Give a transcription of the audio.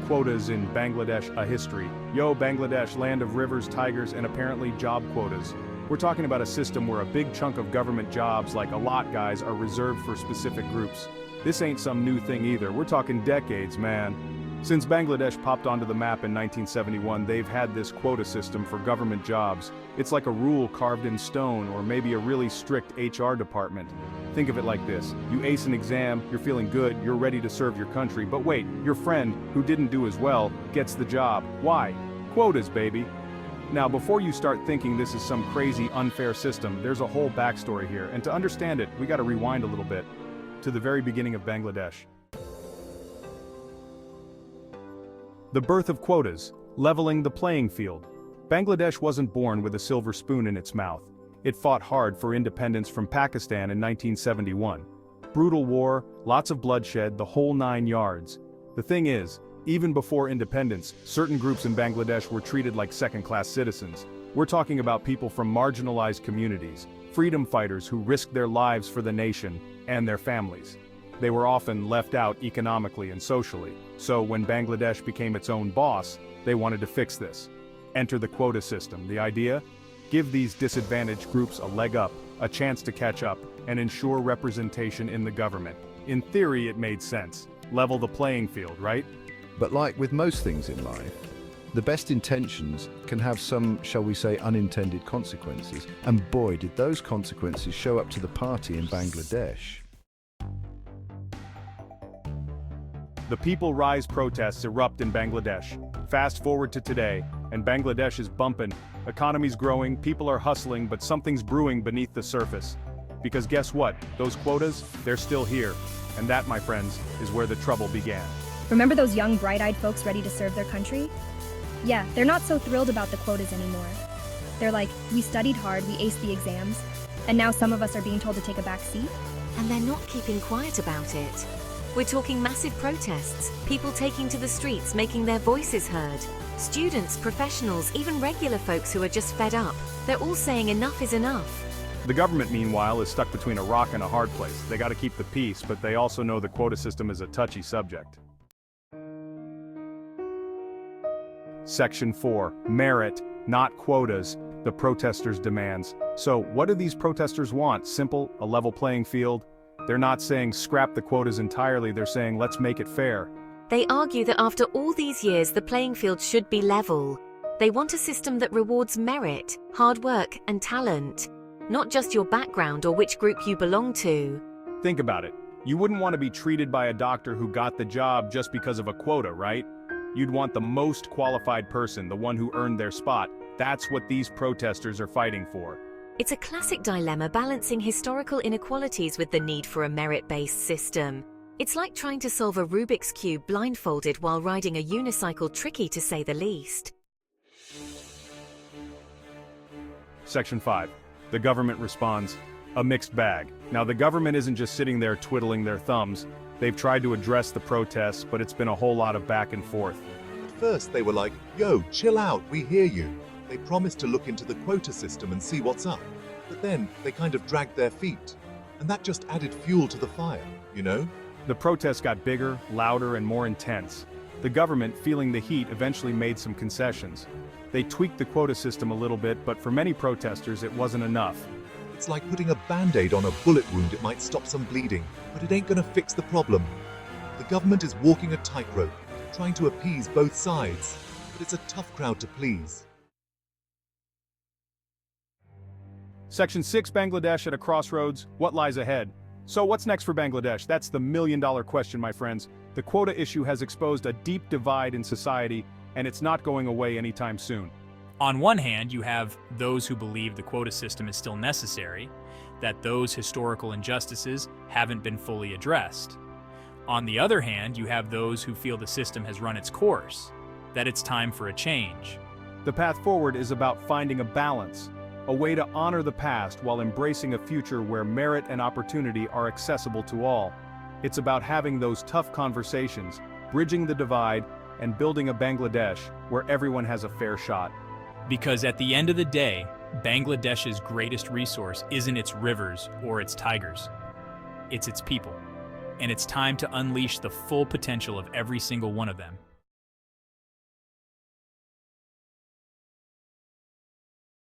quotas in Bangladesh, a history. Yo, Bangladesh, land of rivers, tigers, and apparently job quotas. We're talking about a system where a big chunk of government jobs, like a lot guys, are reserved for specific groups. This ain't some new thing either, we're talking decades, man. Since Bangladesh popped onto the map in 1971, they've had this quota system for government jobs. It's like a rule carved in stone, or maybe a really strict HR department. Think of it like this: you ace an exam, you're feeling good, you're ready to serve your country, but wait, your friend, who didn't do as well, gets the job. Why? Quotas, baby. Now, before you start thinking this is some crazy, unfair system, there's a whole backstory here, and to understand it, we gotta rewind a little bit to the very beginning of Bangladesh. The birth of quotas, leveling the playing field. Bangladesh wasn't born with a silver spoon in its mouth. It fought hard for independence from Pakistan in 1971. Brutal war, lots of bloodshed, the whole 9 yards. The thing is, even before independence, certain groups in Bangladesh were treated like second-class citizens. We're talking about people from marginalized communities, freedom fighters who risked their lives for the nation and their families. They were often left out economically and socially, so when Bangladesh became its own boss, they wanted to fix this. Enter the quota system. The idea? Give these disadvantaged groups a leg up, a chance to catch up, and ensure representation in the government. In theory, it made sense. Level the playing field, right? But like with most things in life, the best intentions can have some, shall we say, unintended consequences. And boy, did those consequences show up to the party in Bangladesh. The People Rise protests erupt in Bangladesh. Fast forward to today, and Bangladesh is bumping. Economy's growing, people are hustling, but something's brewing beneath the surface. Because guess what? Those quotas, they're still here. And that, my friends, is where the trouble began. Remember those young, bright-eyed folks ready to serve their country? Yeah, they're not so thrilled about the quotas anymore. They're like, we studied hard, we aced the exams, and now some of us are being told to take a back seat? And they're not keeping quiet about it. We're talking massive protests, people taking to the streets, making their voices heard. Students, professionals, even regular folks who are just fed up. They're all saying enough is enough. The government, meanwhile, is stuck between a rock and a hard place. They gotta keep the peace, but they also know the quota system is a touchy subject. Section 4. Merit, not quotas, the protesters' demands. So, what do these protesters want? Simple, a level playing field? They're not saying scrap the quotas entirely, they're saying let's make it fair. They argue that after all these years, the playing field should be level. They want a system that rewards merit, hard work, and talent, not just your background or which group you belong to. Think about it. You wouldn't want to be treated by a doctor who got the job just because of a quota, right? You'd want the most qualified person, the one who earned their spot. That's what these protesters are fighting for. It's a classic dilemma balancing historical inequalities with the need for a merit-based system. It's like trying to solve a Rubik's Cube blindfolded while riding a unicycle, tricky to say the least. Section 5. The government responds, a mixed bag. Now, the government isn't just sitting there twiddling their thumbs. They've tried to address the protests, but it's been a whole lot of back and forth. At first they were like, yo, chill out, we hear you. They promised to look into the quota system and see what's up. But then they kind of dragged their feet. And that just added fuel to the fire, you know? The protests got bigger, louder, and more intense. The government, feeling the heat, eventually made some concessions. They tweaked the quota system a little bit, but for many protesters it wasn't enough. It's like putting a band-aid on a bullet wound. It might stop some bleeding, but it ain't gonna fix the problem. The government is walking a tightrope, trying to appease both sides, but it's a tough crowd to please. Section 6. Bangladesh at a crossroads. What lies ahead? So what's next for Bangladesh? That's the million-dollar question, my friends. The quota issue has exposed a deep divide in society, and it's not going away anytime soon. On one hand, you have those who believe the quota system is still necessary, that those historical injustices haven't been fully addressed. On the other hand, you have those who feel the system has run its course, that it's time for a change. The path forward is about finding a balance, a way to honor the past while embracing a future where merit and opportunity are accessible to all. It's about having those tough conversations, bridging the divide, and building a Bangladesh where everyone has a fair shot. Because at the end of the day, Bangladesh's greatest resource isn't its rivers or its tigers. It's its people. And it's time to unleash the full potential of every single one of them.